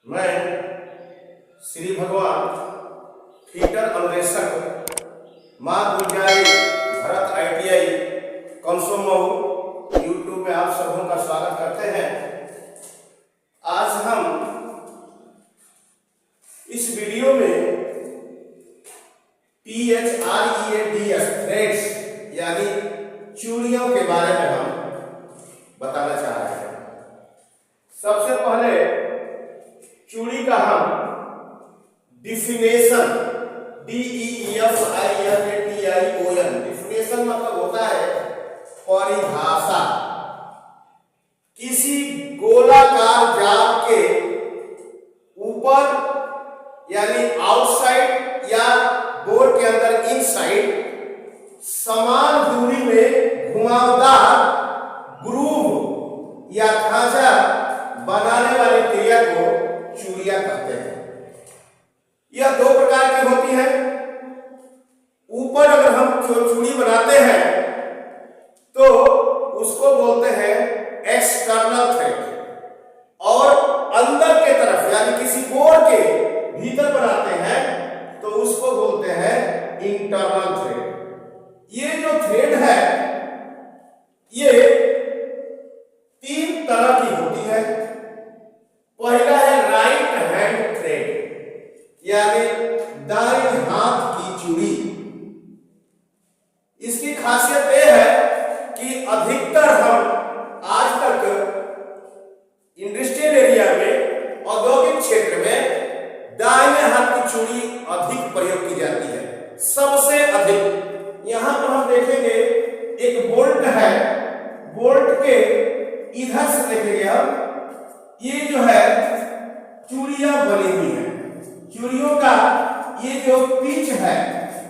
मैं श्री भगवान थिएटर अन्वेषक माँ गुंजाई भरत ITI कंसोमऊ यूट्यूब में आप सबों का स्वागत करते हैं। आज हम इस वीडियो में THREADS थ्रेड्स यानी चूड़ियों के बारे में हम बताना चाह रहे हैं। सबसे पहले चूड़ी का हम डिफिनेशन DEFINATION डिफिनेशन मतलब होता है परिभाषा। किसी गोलाकार जाल के ऊपर यानी आउटसाइड या बोर के अंदर इनसाइड समान दूरी में घुमावदार ग्रूव या खांचा बनाने वाली क्रिया को चूड़ियां कहते हैं। यह दो प्रकार की होती है। ऊपर अगर हम चूड़ी बनाते हैं तो उसको बोलते हैं एक्सटर्नल थ्रेड और अंदर के तरफ यानी किसी बोर के भीतर बनाते हैं तो उसको बोलते हैं इंटरनल थ्रेड। ये जो थ्रेड है ये तीन तरह की होती है। पहला है राइट हैंड थ्रेड यानी दाएं हाथ की चूड़ी। इसकी खासियत यह है कि अधिकतर हम आज तक इंडस्ट्रियल एरिया में औद्योगिक क्षेत्र में दाहिने हाथ की चूड़ी अधिक प्रयोग की जाती है, सबसे अधिक। यहां पर हम देखेंगे एक बोल्ट है, बोल्ट के इधर से देखेंगे हम ये जो है चूड़ियां बनी हुई है। चूड़ियों का ये जो पिच है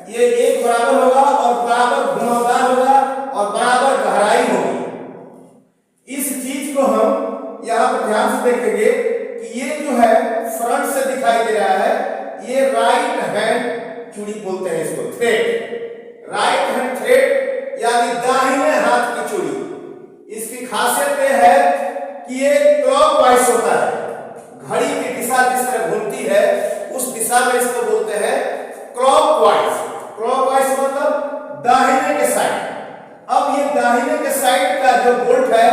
ये एक बराबर होगा और बराबर घुमावदार होगा और बराबर गहराई होगी। इस चीज को हम यहाँ पर ध्यान से देखेंगे कि ये जो है फ्रंट से दिखाई दे रहा है, ये राइट हैंड चूड़ी बोलते हैं इसको, थ्रेड। राइट हैंड थ्रेड यानी दाहिने हाथ की चूड़ी। इसकी खासियत यह है कि ये क्लॉकवाइज होता है। घड़ी की दिशा जिस तरह घूमती है उस दिशा में इसको बोलते हैं क्लॉकवाइज। क्लॉकवाइज मतलब दाहिने के साइड। अब ये दाहिने के साइड का जो बोल्ट है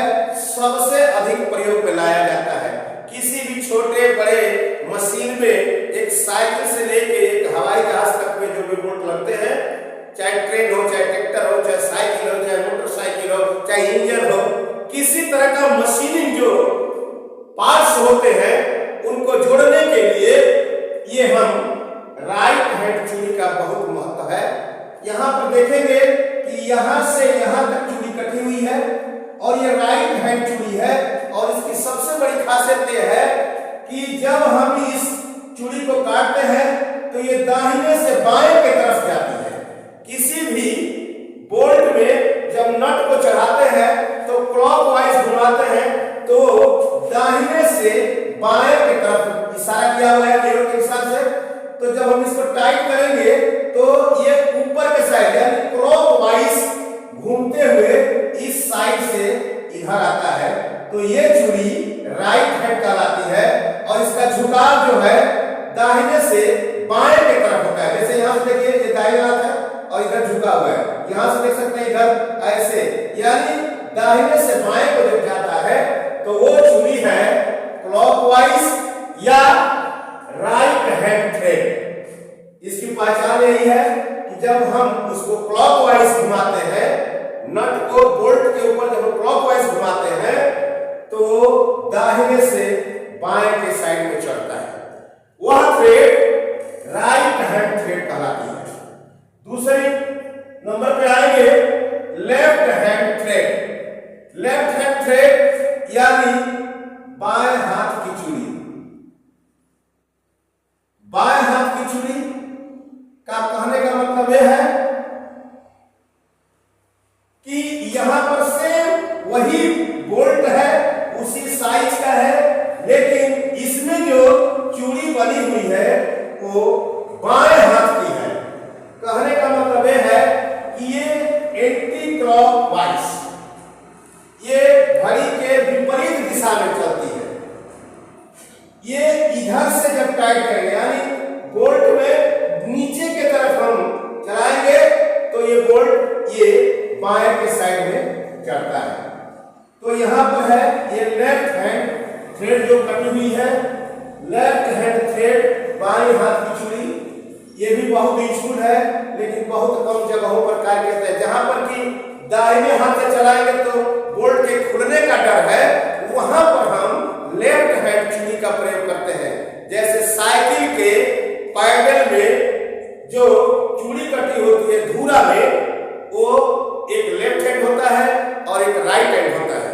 सबसे अधिक प्रयोग में लाया जाता है। किसी भी छोटे बड़े मशीन में, एक साइकिल से लेके एक हवाई जहाज तक में जो भी बोल्ट लगते हैं, चाहे ट्रेन हो, चाहे ट्रैक्टर हो, चाहे साइकिल हो, चाहे मोटरसाइकिल हो, चाहे इंजन हो, किसी तरह का मशीनिंग जो पार्ट्स होते हैं उनको जोड़ने के लिए ये हम राइट हैंड चूड़ी का बहुत महत्व है। यहां पर देखेंगे कि यहां से यहां तक चूड़ी कटी हुई है और ये राइट हैंड चूड़ी है। और इसकी सबसे बड़ी खासियत यह है कि जब हम इस चूड़ी को काटते हैं तो ये दाहिने से बाएं की तरफ जाती है। किसी भी बोल्ट में जब नट को चढ़ाते हैं तो क्लॉकवाइज घुमाते हैं तो दाहिने से बाएं की तरफ इशारा किया हुआ है एरो के हिसाब से। तो जब हम इसको टाइट करेंगे तो ये ऊपर के साइड यानी क्लॉकवाइज घूमते हुए इस साइड से इधर आता है। तो ये चूड़ी राइट हैंड कहलाती है और इसका झुकाव जो है दाहिने से बाएं की तरफ होता है। जैसे यहां से देखिए ये दाहिना हाथ है और इधर झुका हुआ है, यहां से देख सकते हैं इधर ऐसे, यानी दाहिने से बाएं को जब जाता है तो वो चूड़ी है क्लॉकवाइज या राइट हैंड थ्रेड। इसकी पहचान यही है कि जब हम उसको क्लॉकवाइज घुमाते हैं, नट को बोल्ट के ऊपर जब हम क्लॉकवाइज घुमाते हैं तो दाहिने से बाएं के साइड में चढ़ता है। वह थ्रेड राइट हैंड थ्रेड कहलाती है। दूसरे नंबर पे आएंगे left hand thread. Left hand thread यानी बाएं हाथ की चूड़ी। बाएं हाथ की चूड़ी का कहने का मतलब यह है कि यहां पर सेम वही बोल्ट है, उसी साइज का है, लेकिन इसमें जो चूड़ी बनी हुई है वो बाएं हाथ की है। कहने का मतलब यह है कि ये एंटी क्लॉकवाइज, ये घड़ी के विपरीत दिशा करता है। तो यहाँ पर है ये लेफ्ट हैंड थ्रेड जो कटी हुई है, लेफ्ट हैंड थ्रेड बाएं हाथ की चूड़ी, ये भी बहुत यूजफुल है लेकिन बहुत कम जगहों पर कार्य करता है। जहां पर कि दाहिने हाथ से चलाएंगे तो बोल्ट के खुलने का डर है, वहां पर हम लेफ्ट हैंड चूड़ी का प्रयोग करते हैं। जैसे साइकिल के पैडल में जो चूड़ी कटी होती है धूरा में, वो एक लेफ्ट हैंड होता है और एक राइट हैंड होता है।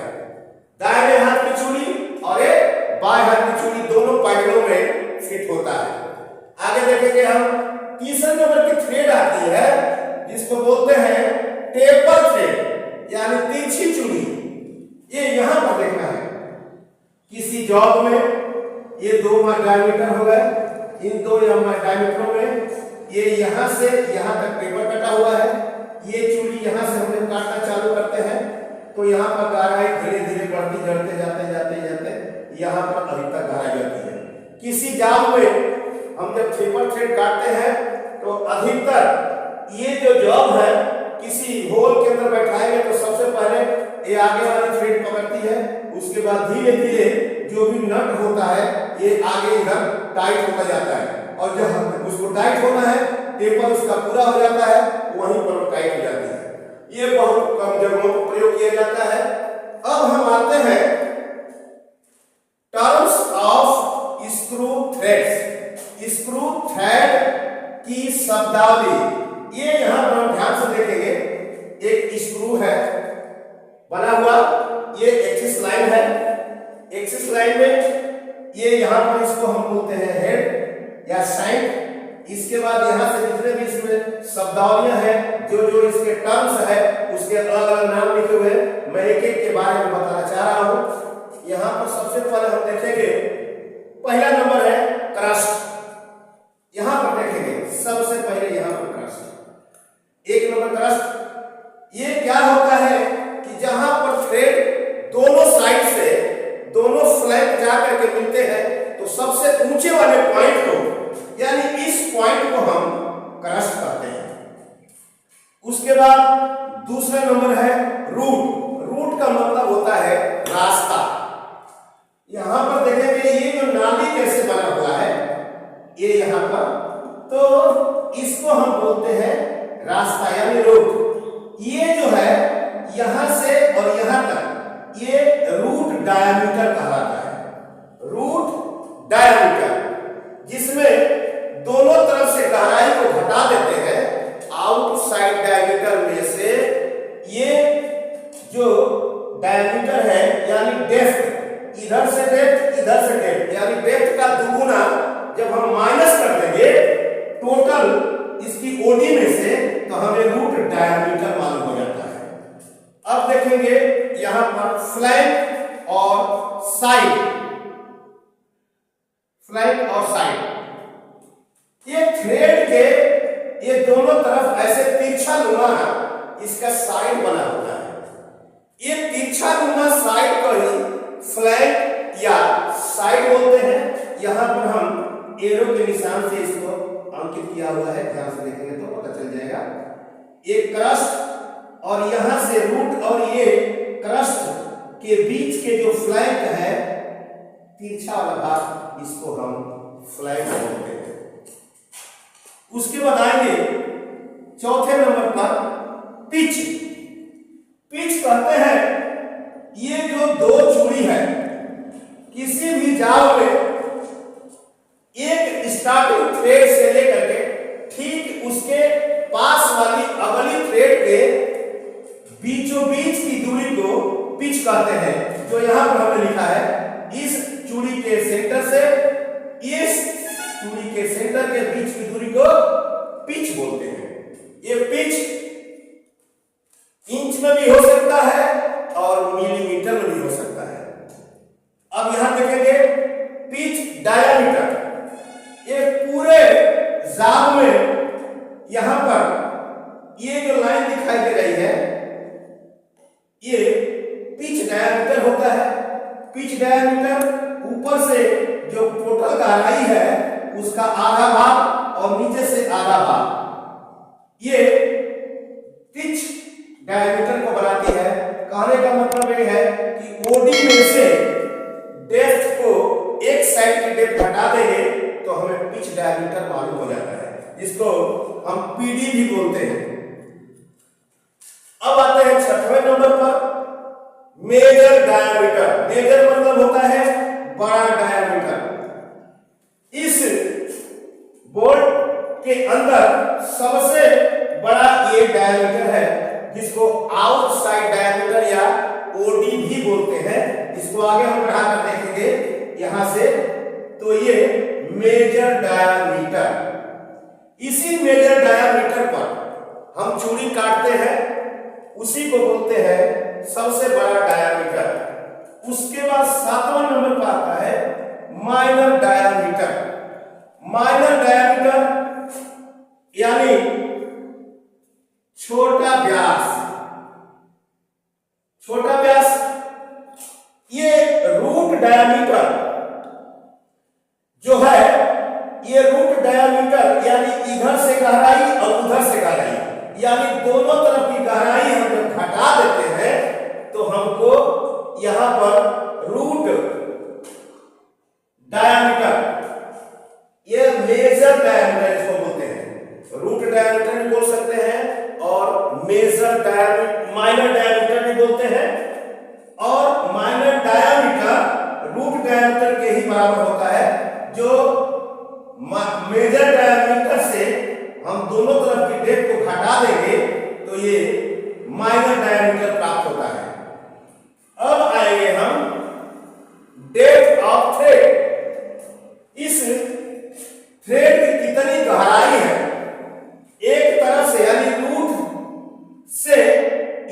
दाहिने हाथ की चूड़ी और एक बाएं हाथ की चूड़ी दोनों पैडलों में फिट होता है। आगे देखेंगे हम तीसरे नंबर की थ्रेड आती है जिसको बोलते हैं टेपर थ्रेड यानी तिरछी चूड़ी। ये यहां पर देखना है किसी जॉब में ये 2 डायमीटर हो गए, इन 2 डायमीटरों में ये यहां से यहां तक पेपर कटा हुआ है। ये चूड़ी यहां से हम लोग काटना चालू करते हैं तो यहां पर गहराई धीरे धीरे बढ़ती जाते जाते जाते जाते यहां पर अभी तक गहराई जाती है। किसी जॉब में हम जब टेपर थ्रेड काटते हैं तो अधिकतर ये जो जॉब है किसी होल के अंदर बैठाएंगे तो सबसे पहले ये आगे वाली थ्रेड पकड़ती है, उसके बाद धीरे धीरे जो भी नट होता है ये आगे इधर टाइट होता जाता है और जब उसको टाइट होना है टेपर उसका पूरा हो जाता है, वहीं पर वो टाइट हो जाती है। ये बहुत कम जगहों पर प्रयोग किया जाता है। अब हम आते हैं terms of screw threads. Screw thread की शब्दावली ये यहां पर हम ध्यान से देखेंगे। एक स्क्रू है बना हुआ, ये एक्सिस लाइन है, एक्सिस लाइन में ये यहां पर इसको हम बोलते हैं हेड या साइड। इसके बाद यहां से जितने भी इसमें शब्दावलियां हैं जो जो इसके टर्म्स है उसके अलग अलग नाम लिखे हुए हैं, मैं एक एक के बारे में बताना चाह रहा हूं। यहां पर सबसे पहले हम देखेंगे पहला नंबर है क्रस्ट। यहां पर देखेंगे सबसे पहले यहां पर क्रस्ट, 1 नंबर क्रस्ट। ये क्या होता है कि जहां पर थ्रेड दोनों साइड से दोनों फ्लैंक जाकर के मिलते हैं तो सबसे ऊंचे वाले पॉइंट को यानी इस पॉइंट को हम क्रस्ट करते हैं। उसके बाद दूसरा नंबर है रूट। रूट का मतलब होता है रास्ता। यहां पर देखेंगे ये जो नाली कैसे बना हुआ है ये यहां पर, तो इसको हम बोलते हैं रास्ता यानी रूट। ये जो है यहां से और यहां तक ये रूट डायमीटर कहलाता है। रूट डायमीटर जिसमें दोनों तरफ से गहराई को घटा देते हैं। आउटसाइड डायमीटर में से ये जो डायमीटर है यानी डेप्थ, इधर से डेप्थ इधर से डेप्थ यानी डेप्थ का दुगुना जब हम माइनस कर देंगे टोटल इसकी ओडी में से तो हमें रूट डायमीटर मालूम हो जाता है। अब देखेंगे यहां पर फ्लैंक और साइड, फ्लैंक और साइड। ये थ्रेड के ये दोनों तरफ ऐसे तिरछा नुमा इसका साइड बना होता है। ये तिरछा नुमा साइड को ही फ्लैंक या साइड बोलते हैं। यहां पर हम एरो के निशान से इसको अंकित किया हुआ है, ध्यान से देखेंगे तो पता चल जाएगा। ये क्रस्ट और यहां से रूट और ये क्रस्ट के बीच के जो फ्लैंक है तिरछा वाला भाग, इसको हम फ्लैंक बोलते हैं। उसके बाद आएंगे चौथे नंबर पर पिच। पिच कहते हैं ये जो 2 चूड़ी है किसी भी जाल में एक स्टार्टिंग थ्रेड से लेकर के ठीक उसके पास वाली अगली थ्रेड के बीचों बीच की दूरी को पिच कहते हैं। जो यहां पर हमने लिखा है इस चूड़ी के सेंटर से इस चूड़ी के सेंटर के बीच की दूरी को पिच बोलते हैं। ये पिच इंच में भी हो सकता है और मिलीमीटर में भी हो सकता है। अब यहां देखेंगे पिच डायमीटर। ये पूरे जाल में यहां पर ये जो लाइन दिखाई दे रही है ये पिच डायमीटर होता है। पिच डायमीटर ऊपर से जो टोटल गहराई है उसका आधा भाग और नीचे से आधा भाग ये पिच डायमीटर को बनाती है। कहने कहने का मतलब ये है कि ओडी में से डेप्थ को एक साइड की डेप्थ हटा देंगे तो हमें पिच डायमीटर मालूम हो जाता है, जिसको हम पीडी भी बोलते हैं। अब आते हैं 6वें नंबर पर, मेजर डायमीटर। मेजर मतलब होता है बड़ा डायमीटर। इस बोल्ट के अंदर सबसे बड़ा ये डायमीटर है, जिसको आउटसाइड डायमीटर या ओडी भी बोलते हैं। इसको आगे हम बढ़ाकर देखेंगे यहां से, तो ये मेजर डायमीटर। इसी मेजर डायमीटर पर हम चूड़ी काटते हैं, उसी को बोलते हैं सबसे बड़ा डायमीटर। उसके बाद 7वां नंबर पर आता है माइनर डायमीटर। माइनर डायमीटर यानी छोटा व्यास। छोटा व्यास, ये रूट डायमीटर जो है, ये रूट डायमीटर यानी इधर से गहराई और उधर से गहराई, यानी दोनों तरफ की गहराई हम जब घटा देते हैं तो हमको यहां पर रूट डायमीटर, ये मेजर डायमीटर इसको बोलते हैं। रूट डायमीटर भी बोल सकते हैं और मेजर डायमीटर, माइनर डायमीटर भी बोलते हैं। और माइनर डायमीटर रूट डायमीटर के ही बराबर होता है। जो मेजर डायमीटर से हम दोनों तरफ की डेप्थ को घटा देंगे तो ये माइनर डायमीटर प्राप्त होता है। अब आएंगे हम डेप्थ ऑफ थ्रेड। इस थ्रेड की कितनी गहराई है, एक तरफ से यानी रूट से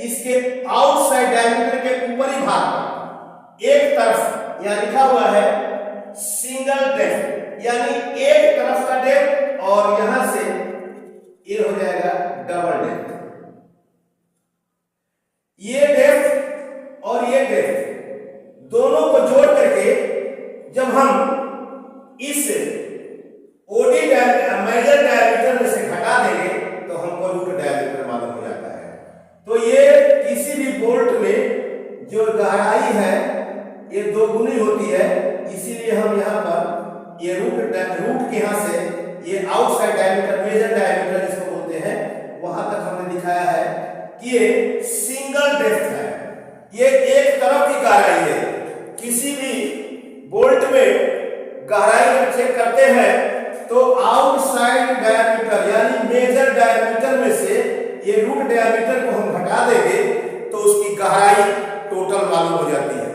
इसके आउटसाइड डायमीटर के ऊपरी भाग पर एक तरफ यहां लिखा हुआ है सिंगल डेप्थ, यानी एक तरफ का डेप्थ और यहां से ये हो जाएगा डबल डेप्थ। ये डेप्थ और ये डेप्थ दोनों को जोड़ करके जब हम इस ओडी मेजर डायमीटर में से घटा देंगे तो हमको रूट डायमीटर मालूम हो जाता है। तो ये किसी भी बोल्ट में जो गहराई है ये दो गुनी होती है, इसीलिए हम यहाँ पर ये रूट के यहाँ से ये आउटसाइड डायमीटर, मेजर डायमीटर जिसको बोलते हैं, वहां तक हमने दिखाया है कि ये सिंगल डेप्थ है, ये एक तरफ की गहराई है। किसी भी बोल्ट में गहराई जब चेक करते हैं तो आउटसाइड डायमीटर यानी मेजर डायमीटर में से ये रूट डायमीटर को हम घटा देंगे तो उसकी गहराई टोटल मालूम हो जाती है।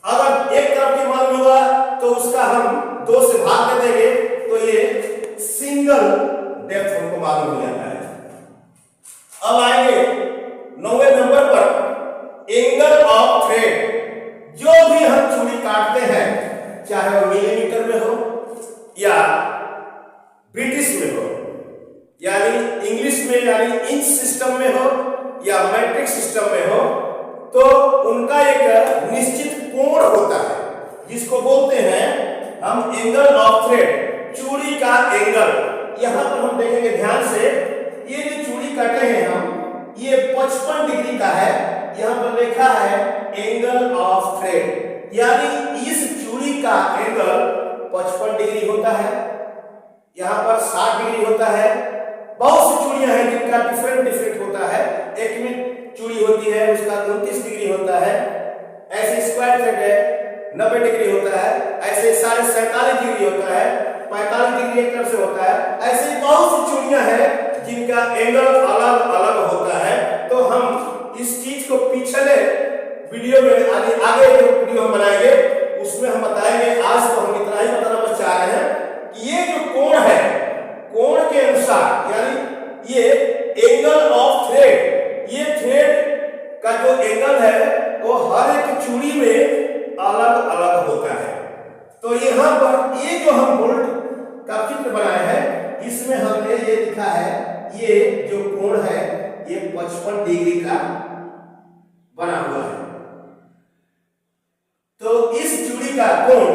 अगर एक तरफ की मालूम होगा तो उसका हम 2 से भाग दे देंगे तो ये सिंगल डेप्थ हमको मालूम हो जाता है। अब आएंगे 9वें नंबर पर एंगल ऑफ थ्रेड। जो भी हम चूड़ी काटते हैं, चाहे वो मिलीमीटर में हो या ब्रिटिश में हो, यानी इंग्लिश में यानी इंच सिस्टम में हो या मैट्रिक सिस्टम में हो, तो उनका एक निश्चित कोण होता है जिसको बोलते हैं हम एंगल ऑफ थ्रेड, चूड़ी का एंगल। यहां पर हम देखेंगे ध्यान से, ये जो चूड़ी काटे हैं हम, ये 55 डिग्री का है। यहां पर लिखा है एंगल ऑफ थ्रेड, यानी इस चूड़ी का एंगल 55 डिग्री होता है, यहां पर 60 डिग्री होता है। बहुत सी चूड़ियां हैं जिनका डिफरेंट होता है। एक में चूड़ी होती है उसका 29 डिग्री होता है, ऐसे स्क्वायर थ्रेड है 90 डिग्री होता है, ऐसे 47.5 डिग्री होता है, 45 डिग्री एक तरफ से होता है। ऐसे बहुत सी चूड़ियां हैं जिनका एंगल अलग अलग होता है। तो हम इस चीज को पिछले वीडियो में आगे जो वीडियो हम बनाएंगे उसमें हम बताएंगे। आज तो हम इतना ही बताना बस चाह रहे हैं कि ये जो कोण है, कोण के अनुसार यानी ये एंगल ऑफ थ्रेड, ये थ्रेड का जो एंगल है वो हर एक चूड़ी में अलग अलग होता है। तो यहाँ पर ये जो हम बोल्ट का चित्र बनाए हैं, इसमें हमने ये लिखा है, ये जो कोण है ये 55 डिग्री का बना हुआ है। तो इस चूड़ी का कोण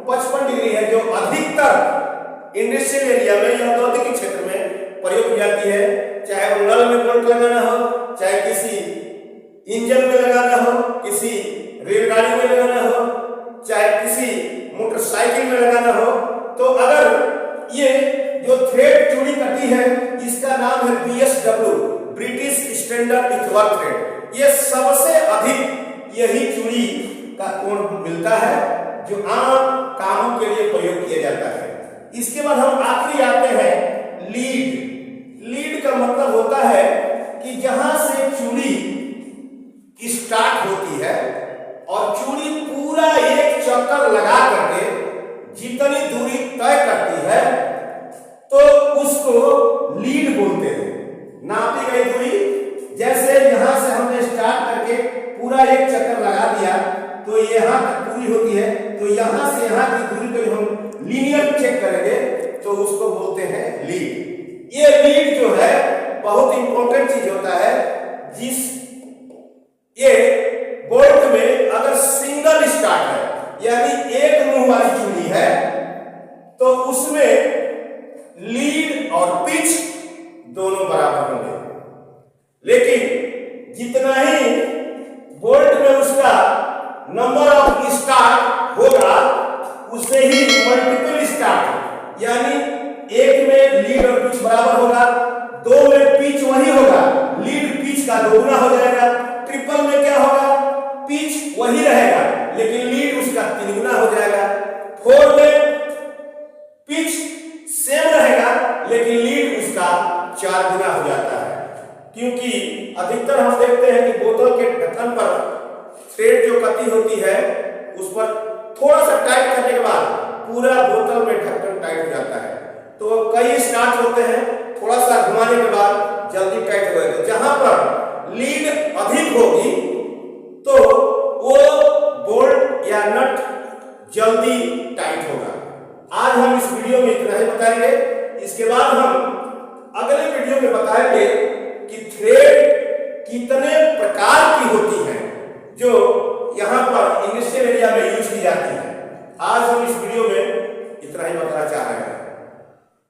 55 डिग्री है, जो अधिकतर इंडस्ट्रियल एरिया में या औद्योगिक क्षेत्र में प्रयोग की जाती है। चाहे वो नल में बोल्ट लगाना हो, चाहे किसी इंजन में लगाना हो, किसी रेलगाड़ी में लगाना हो, चाहे किसी मोटरसाइकिल में लगाना हो, तो अगर ये जो थ्रेड चूड़ी कटी है इसका नाम है BSW, ब्रिटिश स्टैंडर्ड इथवर्क थ्रेड। ये सबसे अधिक यही चूड़ी का कोण मिलता है जो आम कामों के लिए प्रयोग किया जाता है। इसके बाद हम आखिरी आते हैं लीड। लीड का मतलब होता है कि जहां से चूड़ी स्टार्ट होती है और चूड़ी पूरा एक चक्कर लगा करके जितनी दूरी तय करती है तो उसको लीड बोलते हैं। नापी गई दूरी, जैसे यहां से हमने स्टार्ट करके पूरा एक चक्कर लगा दिया तो यहां तक पूरी होती है, तो यहां से यहां की दूरी को हम लीनियर चेक करेंगे तो उसको बोलते हैं लीड। ये लीड जो है बहुत इंपॉर्टेंट चीज होता है। जिस ये बोल्ट में अगर सिंगल स्टार्ट है यानी एक मुंह वाली चूड़ी है तो उसमें लीड और पिच दोनों बराबर होंगे, लेकिन जितना ही बोल्ट में उसका नंबर ऑफ स्टार्ट होगा उससे ही मल्टीपल स्टार्ट, यानी एक में लीड और पिच बराबर होगा, दो में पिच वही होगा, लीड पिच का दोगुना हो जाएगा, ट्रिपल में क्या होगा, पिच वही रहेगा लेकिन लीड उसका 3 गुना हो जाएगा, 4 में पिच सेम रहेगा लेकिन लीड उसका 4 गुना हो जाता है। क्योंकि अधिकतर हम देखते हैं कि बोतल के ढक्कन पर थ्रेड जो कती होती है उस पर थोड़ा सा टाइट करने के बाद पूरा बोतल में ढक्कन टाइट हो जाता है, तो कई स्टार्ट होते हैं थोड़ा सा घुमाने के बाद जल्दी टाइट हो जाते हैं। जहां पर लीड अधिक होगी तो वो बोल्ट या नट जल्दी टाइट होगा। आज हम इस वीडियो में इतना ही बताएंगे, इसके बाद हम अगले वीडियो में बताएंगे कि थ्रेड कितने प्रकार की होती है जो यहाँ पर इंडस्ट्रियल एरिया में यूज की जाती है। आज हम इस वीडियो में